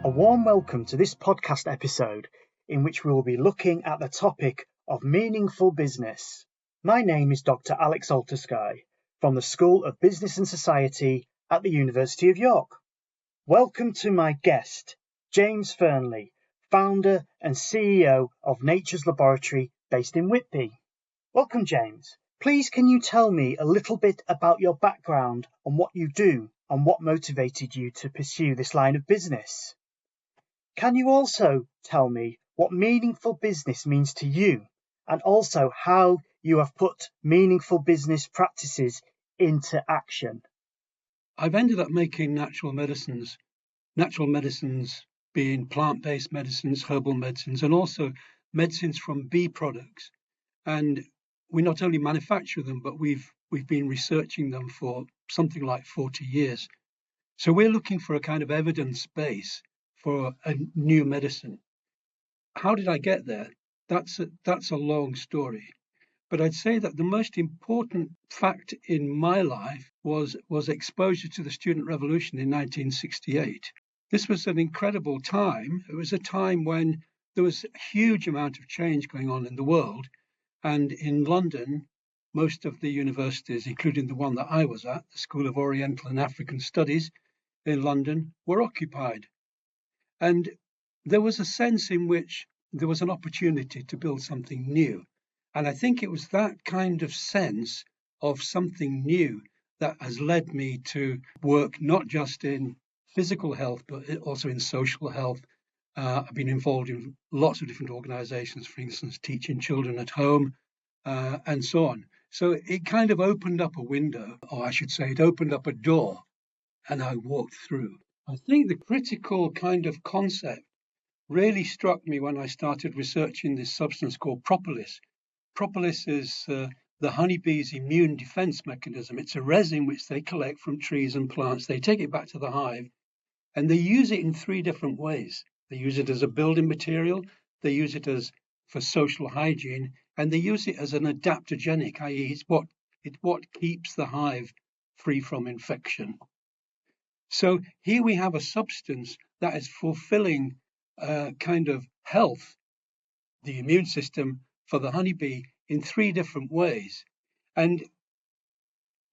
A warm welcome to this podcast episode in which we will be looking at the topic of meaningful business. My name is Dr. Alex Altersky from the School of Business and Society at the University of York. Welcome to my guest, James Fearnley, founder and CEO of Nature's Laboratory based in Whitby. Welcome, James. Please can you tell me a little bit about your background and what you do and what motivated you to pursue this line of business? Can you also tell me what meaningful business means to you and also how you have put meaningful business practices into action? I've ended up making natural medicines being plant-based medicines, herbal medicines, and also medicines from bee products. And we not only manufacture them, but we've been researching them for something like 40 years. So we're looking for a kind of evidence base for a new medicine. How did I get there? That's a long story. But I'd say that the most important fact in my life was exposure to the student revolution in 1968. This was an incredible time. It was a time when there was a huge amount of change going on in the world. And in London, most of the universities, including the one that I was at, the School of Oriental and African Studies in London, were occupied. And there was a sense in which there was an opportunity to build something new. And I think it was that kind of sense of something new that has led me to work not just in physical health, but also in social health. I've been involved in lots of different organizations, for instance, teaching children at home and so on. So it kind of opened up a window, or I should say it opened up a door, and I walked through. I think the critical kind of concept really struck me when I started researching this substance called propolis. Propolis is the honeybee's immune defense mechanism. It's a resin which they collect from trees and plants. They take it back to the hive, and they use it in three different ways. They use it as a building material, they use it for social hygiene, and they use it as an adaptogenic, i.e. it's what keeps the hive free from infection. So here we have a substance that is fulfilling kind of health, the immune system for the honeybee in three different ways. And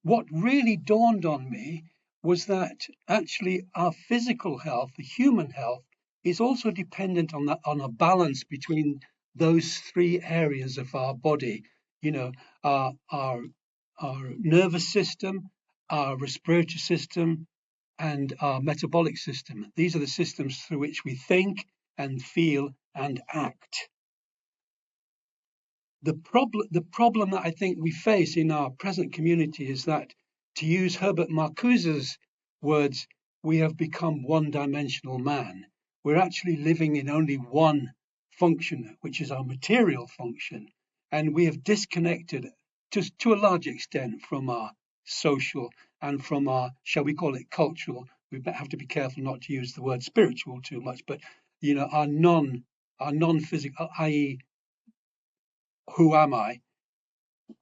what really dawned on me was that actually our physical health, the human health, is also dependent on a balance between those three areas of our body. You know, our nervous system, our respiratory system, and our metabolic system. These are the systems through which we think and feel and act. The problem that I think we face in our present community is that, to use Herbert Marcuse's words, we have become one-dimensional man. We're actually living in only one function, which is our material function, and we have disconnected to a large extent from our social and from our, shall we call it, cultural. We have to be careful not to use the word spiritual too much, but our non-physical, i.e., who am I?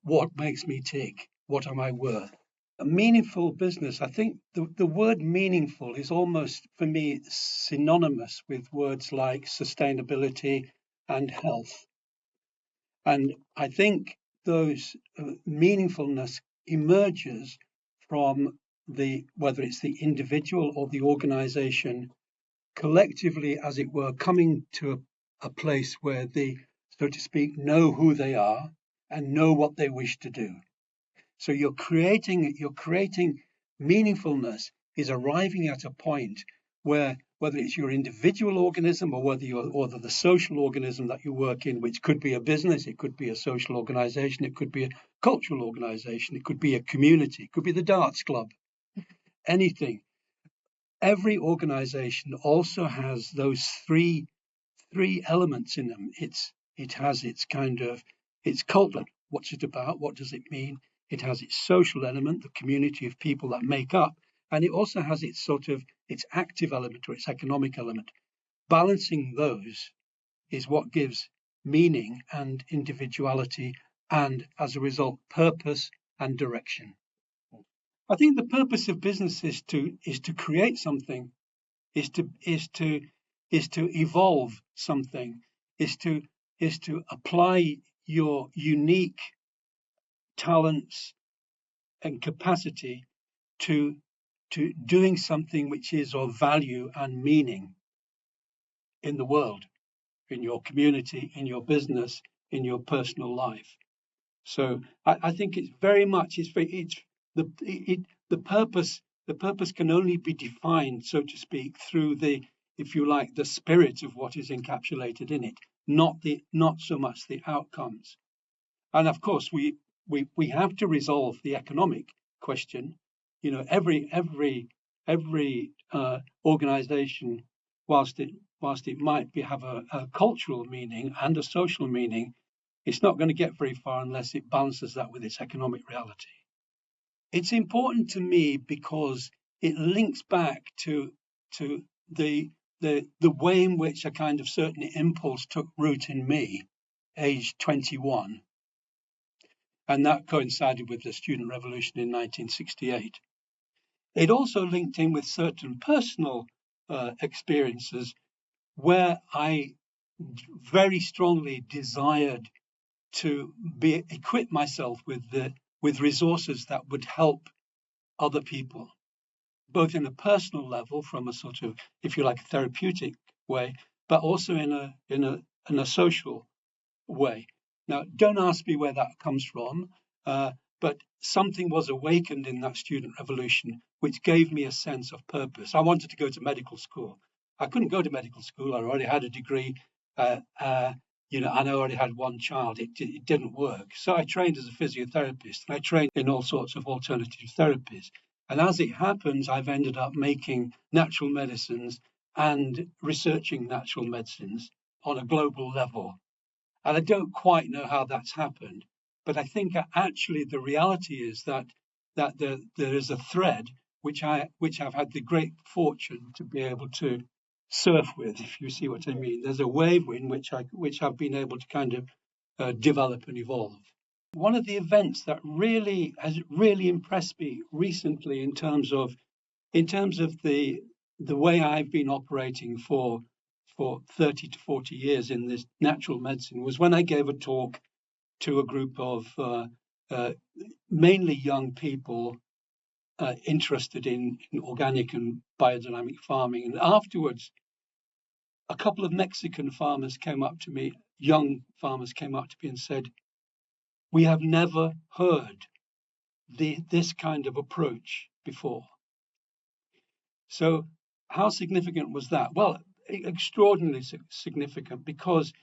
What makes me tick? What am I worth? A meaningful business, I think the word meaningful is almost, for me, synonymous with words like sustainability and health. And I think those meaningfulness emerges from whether it's the individual or the organization, collectively, as it were, coming to a place where they, so to speak, know who they are and know what they wish to do. So you're creating meaningfulness is arriving at a point where, whether it's your individual organism or whether the social organism that you work in, which could be a business, it could be a social organization, it could be a cultural organization, it could be a community, it could be the darts club, anything. Every organization also has those three elements in them. It has its culture. What's it about? What does it mean? It has its social element, the community of people that make up, and it also has its active element or its economic element. Balancing those is what gives meaning and individuality, and as a result, purpose and direction. I think the purpose of business is to create something, is to is to evolve something, is to apply your unique talents and capacity to doing something which is of value and meaning in the world, in your community, in your business, in your personal life. So I think it's very much the purpose. The purpose can only be defined, so to speak, through the, if you like, the spirit of what is encapsulated in it, not so much the outcomes. And of course, we have to resolve the economic question. You know, every organization, whilst it might have a cultural meaning and a social meaning, it's not going to get very far unless it balances that with its economic reality. It's important to me because it links back to the way in which a kind of certain impulse took root in me, aged 21, and that coincided with the student revolution in 1968. It also linked in with certain personal experiences where I very strongly desired to equip myself with resources that would help other people, both in a personal level, from a sort of, if you like, therapeutic way, but also in a social way. Now, don't ask me where that comes from, but something was awakened in that student revolution which gave me a sense of purpose. I wanted to go to medical school. I couldn't go to medical school. I already had a degree, and I already had one child. It didn't work. So I trained as a physiotherapist, and I trained in all sorts of alternative therapies. And as it happens, I've ended up making natural medicines and researching natural medicines on a global level. And I don't quite know how that's happened, but I think actually the reality is that there is a thread which I've had the great fortune to be able to surf with, if you see what I mean. There's a wave in which I've been able to kind of develop and evolve. One of the events that has really impressed me recently in terms of the way I've been operating for 30 to 40 years in this natural medicine was when I gave a talk to a group of mainly young people interested in organic and biodynamic farming. And afterwards, a couple of Mexican farmers came up to me, young farmers came up to me and said, "We have never heard this kind of approach before." So how significant was that? Well, extraordinarily significant, because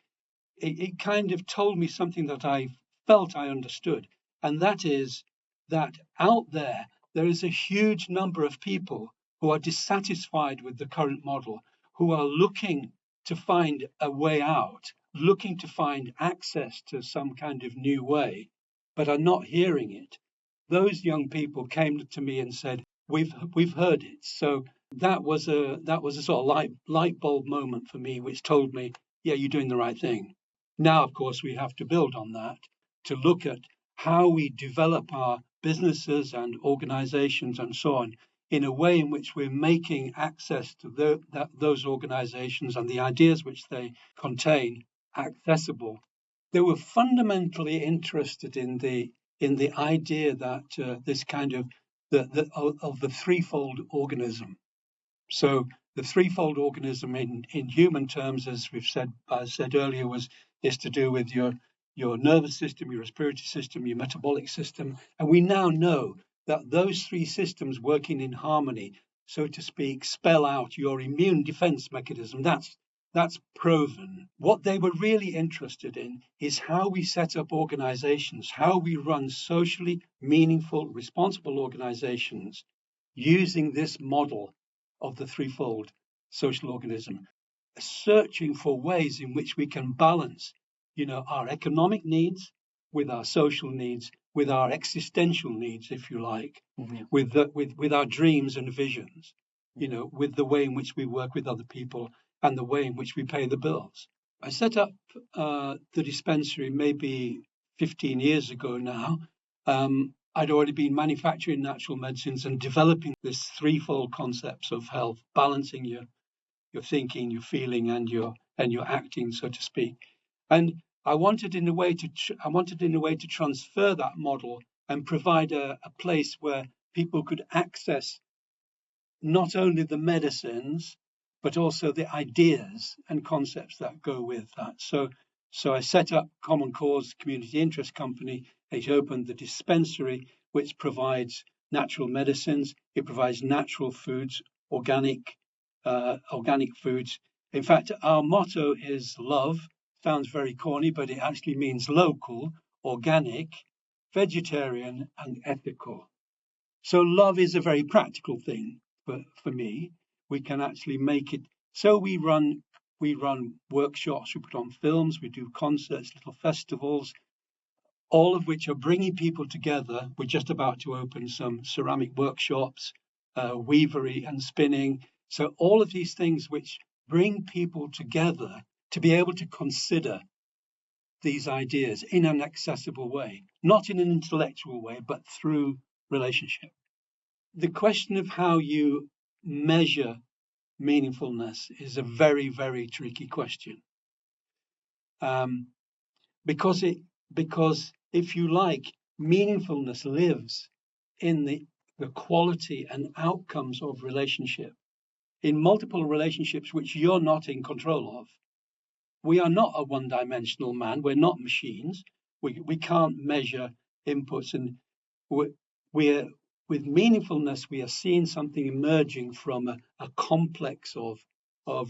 it kind of told me something that I felt I understood. And that is that out there is a huge number of people who are dissatisfied with the current model, who are looking to find a way out, looking to find access to some kind of new way, but are not hearing it. Those young people came to me and said, we've heard it. So that was a sort of light bulb moment for me, which told me, yeah, you're doing the right thing. Now, of course, we have to build on that to look at how we develop our businesses and organizations and so on in a way in which we're making access to those organizations and the ideas which they contain accessible. They were fundamentally interested in the idea that this kind of the threefold organism. So the threefold organism in human terms, as I said earlier, is to do with your nervous system, your respiratory system, your metabolic system. And we now know that those three systems working in harmony, so to speak, spell out your immune defense mechanism. That's proven. What they were really interested in is how we set up organizations, how we run socially meaningful, responsible organizations using this model of the threefold social organism, searching for ways in which we can balance, our economic needs with our social needs, with our existential needs, if you like, with our dreams and visions, with the way in which we work with other people and the way in which we pay the bills. I set up the dispensary maybe 15 years ago now. I'd already been manufacturing natural medicines and developing this threefold concepts of health, balancing thinking, your feeling, and your acting, so to speak. And I wanted in a way to transfer that model and provide a place where people could access not only the medicines, but also the ideas and concepts that go with that. So I set up Common Cause Community Interest Company. It opened the dispensary, which provides natural medicines. It provides natural foods, organic foods. In fact, our motto is love. Sounds very corny, but it actually means local, organic, vegetarian, and ethical. So love is a very practical thing for me. We can actually make it. So we run workshops, we put on films, we do concerts, little festivals, all of which are bringing people together. We're just about to open some ceramic workshops, weavery and spinning. So all of these things which bring people together to be able to consider these ideas in an accessible way, not in an intellectual way, but through relationship. The question of how you measure meaningfulness is a very, very tricky question. Because if you like, meaningfulness lives in the quality and outcomes of relationship, in multiple relationships which you're not in control of. We are not a one-dimensional man. We're not machines. We can't measure inputs, and we're with meaningfulness, we are seeing something emerging from a complex of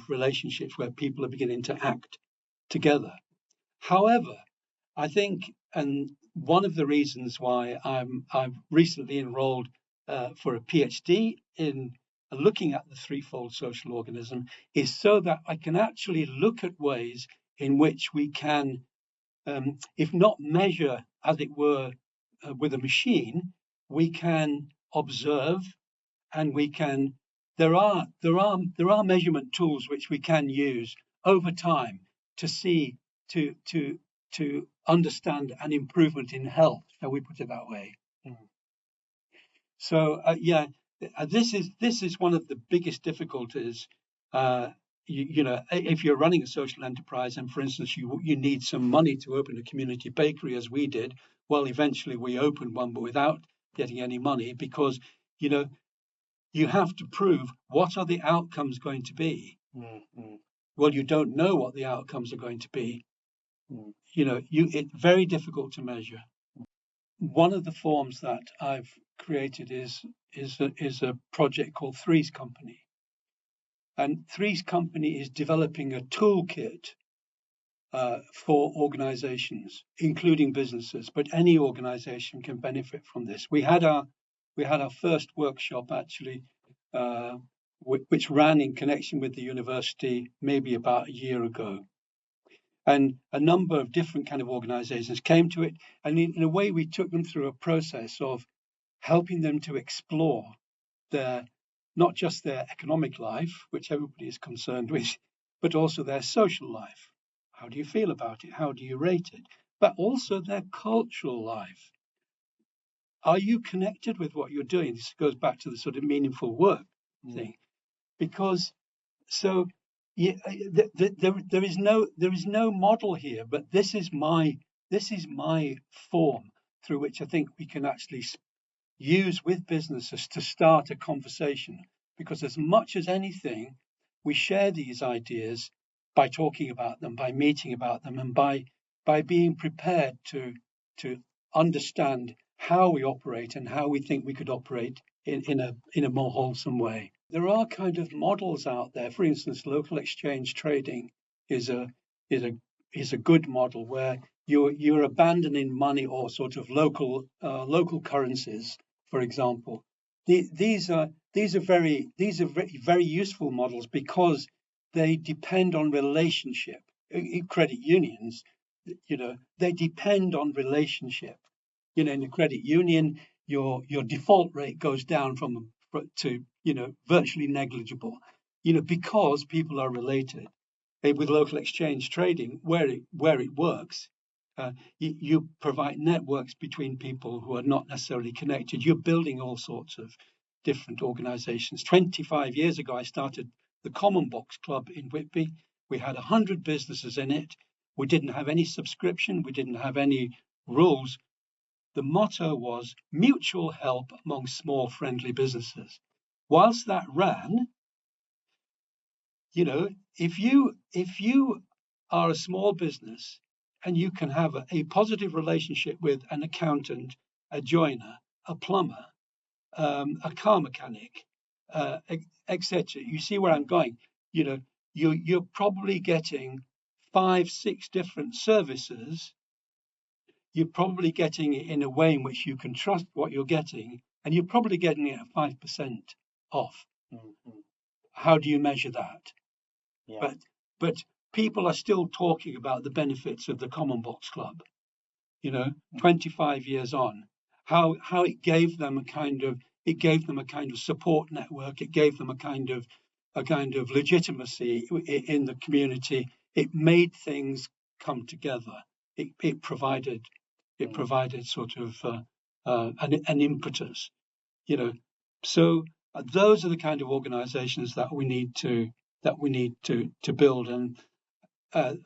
relationships where people are beginning to act together. However, I think, and one of the reasons why I've recently enrolled for a PhD in looking at the threefold social organism is so that I can actually look at ways in which we can, if not measure, as it were, with a machine, we can observe, and we can. There are measurement tools which we can use over time to see to understand an improvement in health. Shall we put it that way? Mm. So this is one of the biggest difficulties. If you're running a social enterprise, and for instance, you need some money to open a community bakery, as we did. Well, eventually we opened one, but without getting any money, because you have to prove what are the outcomes going to be. Mm-hmm. Well, you don't know what the outcomes are going to be. Mm. It's very difficult to measure. One of the forms that I've created is a project called Three's Company. And Three's Company is developing a toolkit for organizations, including businesses, but any organization can benefit from this. We had our first workshop actually, which ran in connection with the university maybe about a year ago. And a number of different kind of organizations came to it. And in a way, we took them through a process of helping them to explore not just their economic life, which everybody is concerned with, but also their social life. How do you feel about it? How do you rate it? But also their cultural life. Are you connected with what you're doing? This goes back to the sort of meaningful work thing. Because there is no model here, but this is my form through which I think we can actually use with businesses to start a conversation. Because as much as anything, we share these ideas by talking about them, by meeting about them, and by being prepared to understand how we operate and how we think we could operate in a more wholesome way. There are kind of models out there. For instance, local exchange trading is a good model where you're abandoning money or sort of local currencies, for example. These are very useful models because they depend on relationship. In credit unions, they depend on relationship. In the credit union, your default rate goes down to virtually negligible, because people are related. With local exchange trading, where it works, you provide networks between people who are not necessarily connected. You're building all sorts of different organizations. 25 years ago, I started the Common Box Club in Whitby. We had 100 businesses in it. We didn't have any subscription. We didn't have any rules. The motto was mutual help among small friendly businesses. Whilst that ran, if you are a small business and you can have a positive relationship with an accountant, a joiner, a plumber, a car mechanic, etc. You see where I'm going. You're probably getting 5-6 different services. You're probably getting it in a way in which you can trust what you're getting, and you're probably getting it at 5% off. Mm-hmm. How do you measure that? Yeah. But people are still talking about the benefits of the Common Box Club. 25 years on, how it gave them a kind of support network. It gave them a kind of legitimacy in the community. It made things come together. It provided sort of an impetus. So those are the kind of organisations that we need to build, and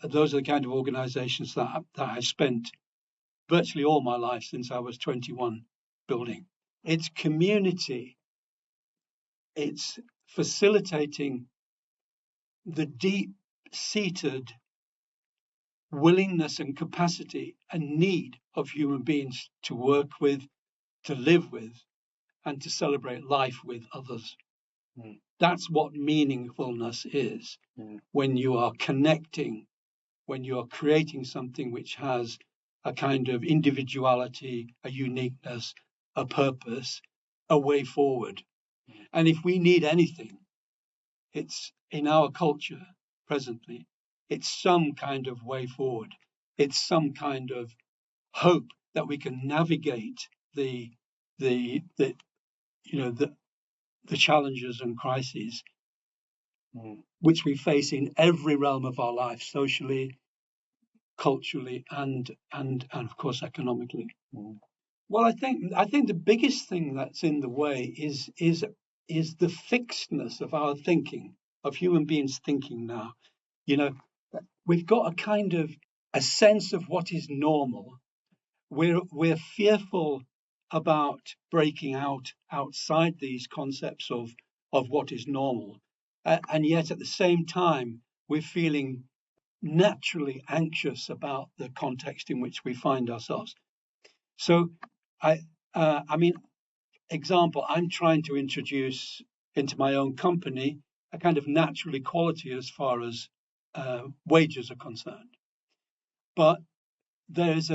those are the kind of organisations that I've spent virtually all my life since I was 21 building. It's community. It's facilitating the deep-seated willingness and capacity and need of human beings to work with, to live with, and to celebrate life with others. Mm. That's what meaningfulness is. Mm. When you are connecting, when you are creating something which has a kind of individuality, a uniqueness, a purpose, a way forward. And if we need anything, it's in our culture presently, it's some kind of way forward. It's some kind of hope that we can navigate the challenges and crises which we face in every realm of our life, socially, culturally, and of course economically. Well, I think the biggest thing that's in the way is the fixedness of our thinking, of human beings thinking now. We've got a kind of a sense of what is normal. We're fearful about breaking outside these concepts of what is normal, and yet at the same time we're feeling naturally anxious about the context in which we find ourselves. So, example, I'm trying to introduce into my own company a kind of natural equality as far as wages are concerned. But there's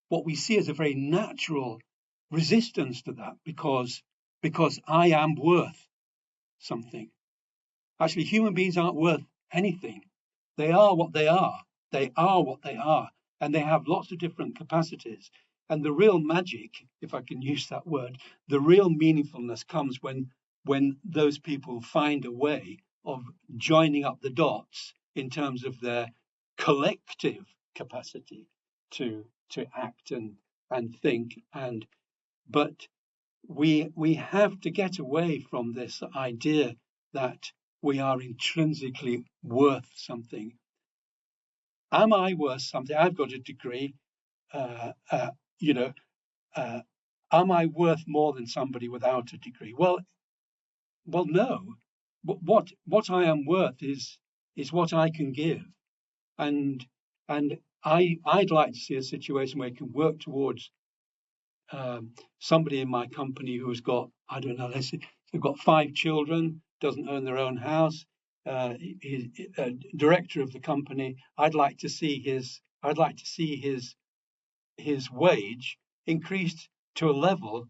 what we see as a very natural resistance to that because I am worth something. Actually, human beings aren't worth anything. They are what they are. They are what they are. And they have lots of different capacities. And the real magic, if I can use that word, the real meaningfulness comes when those people find a way of joining up the dots in terms of their collective capacity to act and think. But we have to get away from this idea that we are intrinsically worth something. Am I worth something? I've got a degree. Am I worth more than somebody without a degree? Well, no. What I am worth is what I can give, and I'd like to see a situation where I can work towards somebody in my company who's got, I don't know, let's say they've got 5 children, doesn't own their own house, director of the company. I'd like to see his wage increased to a level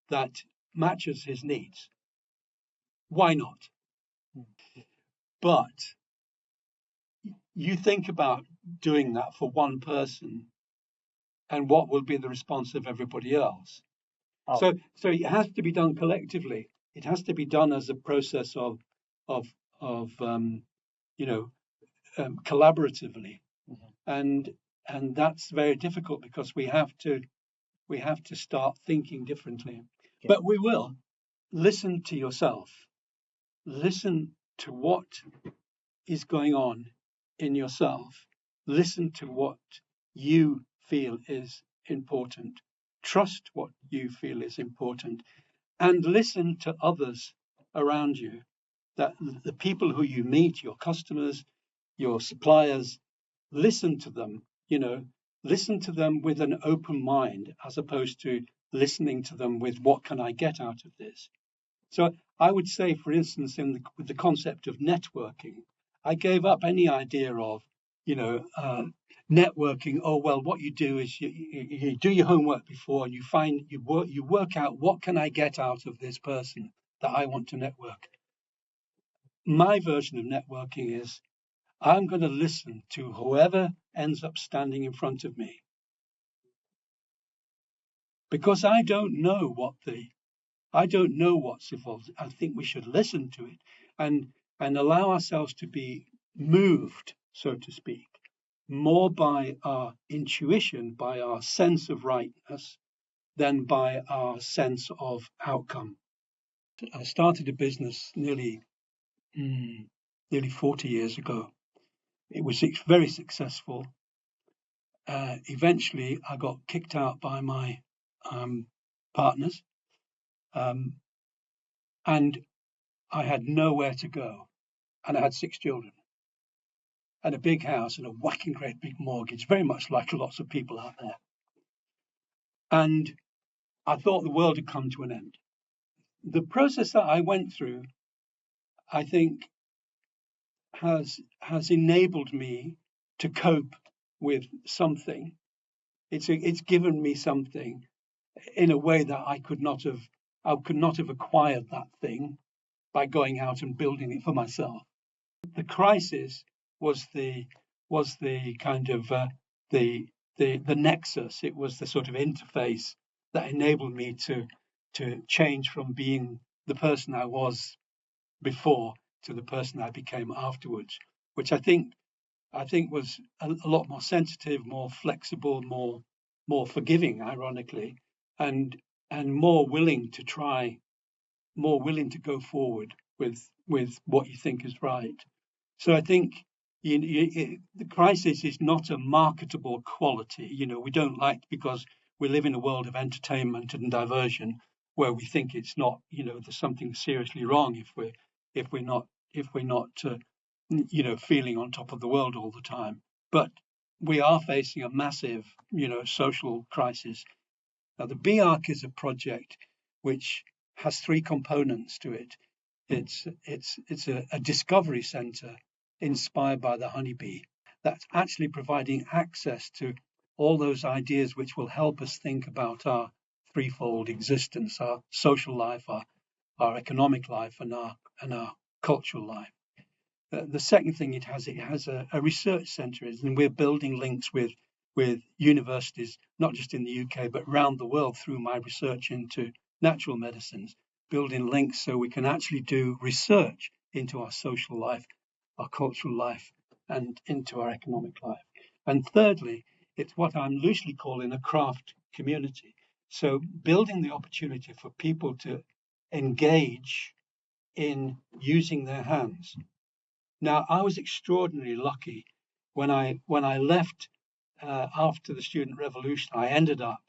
that matches his needs. Why not? But you think about doing that for one person, and what will be the response of everybody else? Oh. So it has to be done collectively. It has to be done as a process of collaboratively, and that's very difficult because we have to start thinking differently. Yeah. But we will listen to yourself. listen to what is going on in yourself. Listen to what you feel is important. Trust what you feel is important, and listen to others around you. That the people who you meet, your customers, your suppliers, listen to them. Listen to them with an open mind, as opposed to listening to them with what can I get out of this. So I would say, for instance, with the concept of networking, I gave up any idea of, networking. Oh well, what you do is you do your homework before, and you work out what can I get out of this person that I want to network. My version of networking is I'm going to listen to whoever ends up standing in front of me, because I don't know what's involved. I think we should listen to it and allow ourselves to be moved, so to speak, more by our intuition, by our sense of rightness, than by our sense of outcome. I started a business nearly 40 years ago. It was very successful. Eventually, I got kicked out by my partners, and I had nowhere to go. And I had 6 children and a big house and a whacking great big mortgage, very much like lots of people out there. And I thought the world had come to an end. The process that I went through, I think, has enabled me to cope with something. It's given me something in a way that I could not have acquired that thing by going out and building it for myself. The crisis was the kind of the nexus. It was the sort of interface that enabled me to change from being the person I was before to the person I became afterwards, which I think was a lot more sensitive, more flexible, more forgiving, ironically, and more willing to go forward with what you think is right. So I think the crisis is not a marketable quality. We don't like, because we live in a world of entertainment and diversion, where we think it's not, there's something seriously wrong if we're not feeling on top of the world all the time. But we are facing a massive, social crisis. Now, the BARC is a project which has 3 components to it. It's a discovery centre inspired by the honeybee that's actually providing access to all those ideas which will help us think about our threefold existence: our social life, our economic life, and our cultural life. The second thing it has a research centre, and we're building links with universities, not just in the UK, but around the world, through my research into natural medicines, building links so we can actually do research into our social life, our cultural life, and into our economic life. And thirdly, it's what I'm loosely calling a craft community. So building the opportunity for people to engage in using their hands. Now, I was extraordinarily lucky when I left after the student revolution. I ended up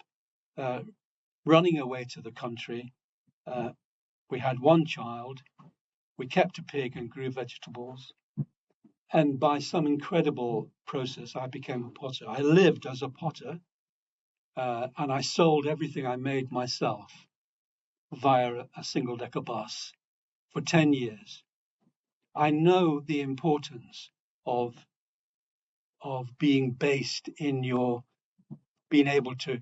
running away to the country. We had 1 child. We kept a pig and grew vegetables. And by some incredible process, I became a potter. I lived as a potter, and I sold everything I made myself via a single-decker bus for 10 years. I know the importance of being based in your being able to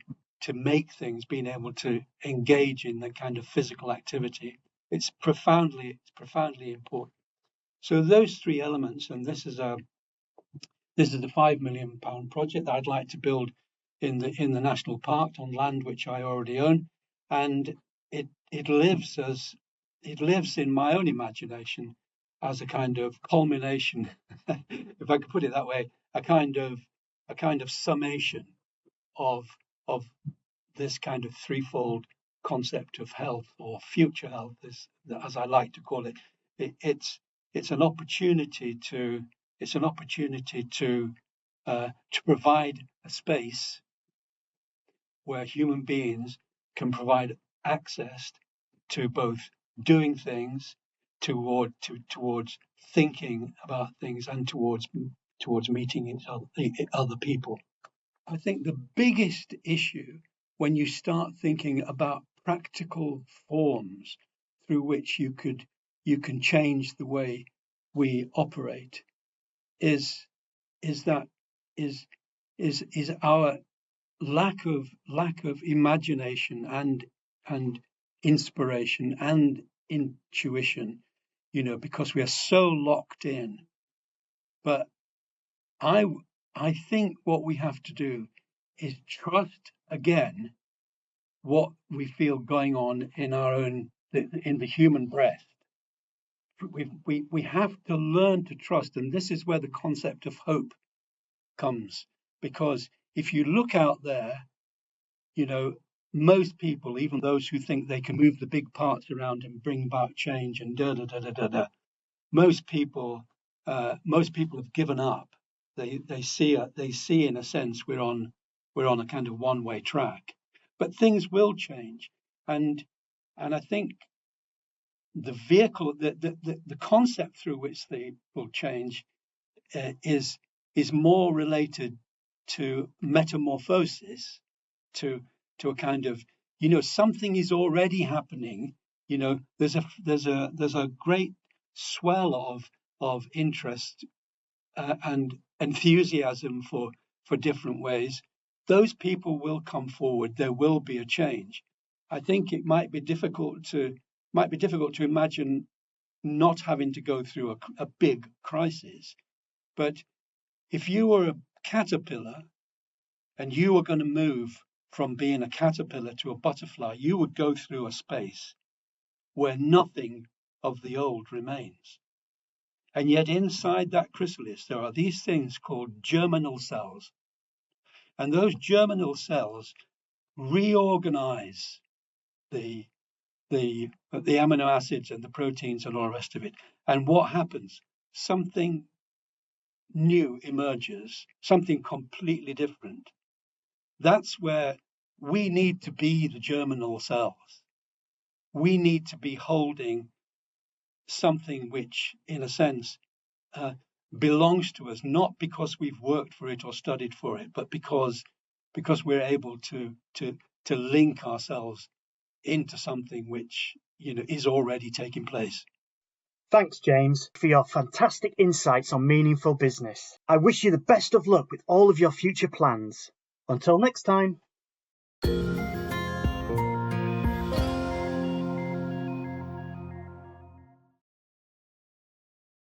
make things, being able to engage in the kind of physical activity. It's profoundly important. So those 3 elements, and this is a £5 million project that I'd like to build in the national park on land which I already own, and it lives in my own imagination as a kind of culmination, if I could put it that way, a kind of summation of this kind of threefold concept of health, or future health, as I like to call it. it's an opportunity to provide a space where human beings can provide access to both doing things, towards thinking about things, and towards meeting other people. I think the biggest issue when you start thinking about practical forms through which you can change the way we operate is our lack of imagination and inspiration and intuition, because we are so locked in. But I think what we have to do is trust again what we feel going on in the human breast. We have to learn to trust, and this is where the concept of hope comes. Because if you look out there, most people, even those who think they can move the big parts around and bring about change and most people have given up. They see in a sense we're on a kind of one-way track, but things will change, and I think the vehicle, the concept through which they will change is more related to metamorphosis, to a kind of, something is already happening. There's a great swell of interest and enthusiasm for different ways. Those people will come forward. There will be a change. I think it might be difficult to imagine not having to go through a big crisis. But if you were a caterpillar and you were going to move from being a caterpillar to a butterfly, you would go through a space where nothing of the old remains. And yet inside that chrysalis, there are these things called germinal cells. And those germinal cells reorganize the amino acids and the proteins and all the rest of it. And what happens? Something new emerges, something completely different. That's where we need to be the germinal cells. We need to be holding something which, in a sense, belongs to us, not because we've worked for it or studied for it, but because we're able to link ourselves into something which is already taking place. Thanks, James, for your fantastic insights on meaningful business. I wish you the best of luck with all of your future plans. Until next time.